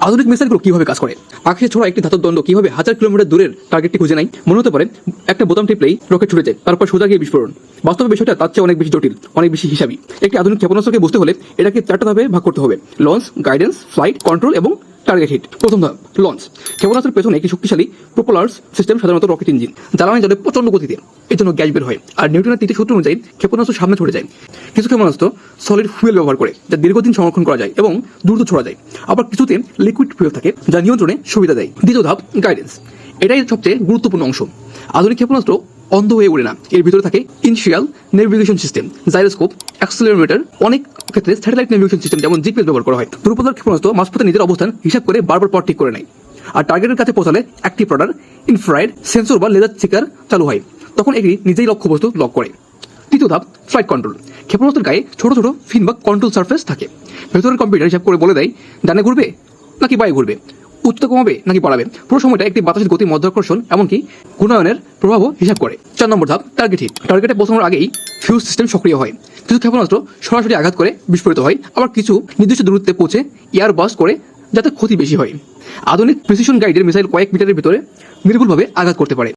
আধুনিক মিসাইলগুলো কিভাবে কাজ করে? আকাশে ছোড়া একটি ধাতব দণ্ড কিভাবে হাজার কিলোমিটার দূরের টার্গেটটি খুঁজে নেয়? মনে হতে পারে একটা বোতাম টিপলেই রকেট ছুটে যায়, তারপর সোজা গিয়ে বিস্ফোরণ। বাস্তবে বিষয়টা তার চেয়ে অনেক বেশি জটিল, অনেক বেশি হিসাবী। একটি আধুনিক ক্ষেপণাস্ত্রকে বুঝতে হলে এটাকে 4টা ধাপে ভাগ করতে হবে: লঞ্চ, গাইডেন্স, ফ্লাইট, কন্ট্রোল এবং টার্গেট হিট। প্রথম ধাপ, লঞ্চ। ক্ষেপণাস্ত্রের পেছনে একটি শক্তিশালী প্রোপেলার্স সিস্টেম, সাধারণত রকেট ইঞ্জিন, জ্বালানি জলে প্রচন্ড গতিতে। এর জন্য গ্যাস বের হয়, আর নিউটনের 3টি সূত্র অনুযায়ী ক্ষেপণাস্ত্র সামনে ছড়ে যায়। কিছু ক্ষেপণাস্ত্র সলিড ফুয়েল ব্যবহার করে, যা দীর্ঘদিন সংরক্ষণ করা যায় এবং দ্রুত ছোড়া যায়। আবার কিছুতে লিকুইড ফুয়েল থাকে, যা নিয়ন্ত্রণে সুবিধা দেয়। দ্বিতীয় ধাপ, গাইডেন্স। এটাই সবচেয়ে গুরুত্বপূর্ণ অংশ। আধুনিক ক্ষেপণাস্ত্র অন্ধ হয়ে ওড়ে না। এর ভিতরে থাকে initial navigation system, gyroscope, accelerometer, অনেক ক্ষেত্রে স্যাটেলাইট নেভিগেশন সিস্টেম যেমন জিপিএস ব্যবহার করা হয়। দূরপথের ক্ষেপণাস্ত্র মাঝপথে নিজের অবস্থান হিসাব করে বারবার পথ ঠিক করে নেয়। আর টার্গেটের কাছে পৌঁছালে অ্যাক্টিভ রাডার, ইনফ্রারেড সেন্সর বা লেজার চেকার চালু হয়। তখন এটি নিজেই লক্ষ্যবস্তু লক করে। তৃতীয় ধাপ, ফ্লাইট কন্ট্রোল। ক্ষেপণাস্ত্রের গায়ে ছোট ছোট ফিন বা কন্ট্রোল সারফেস থাকে। ভেতরের কম্পিউটার হিসাব করে বলে দেয় ডানে ঘুরবে নাকি বায়ে ঘুরবে, উচ্চতা কমাবে নাকি বাড়াবে। পুরো সময়টা একটি বাতাসের গতি, মধ্যাকর্ষণ এমনকি ঘূর্ণায়নের প্রভাবও হিসাব করে। 4 নম্বর ধাপ, টার্গেট হিট। টার্গেটে পৌঁছানোর আগেই ফিউজ সিস্টেম সক্রিয় হয়। কিছু ক্ষেপণাস্ত্র সরাসরি আঘাত করে বিস্ফোরিত হয়, আবার কিছু নির্দিষ্ট দূরত্বে পৌঁছে এয়ার বাস্ট করে যাতে ক্ষতি বেশি হয়। আধুনিক প্রিসিশন গাইডের মিসাইল কয়েক মিটারের ভিতরে নির্ভুলভাবে আঘাত করতে পারে।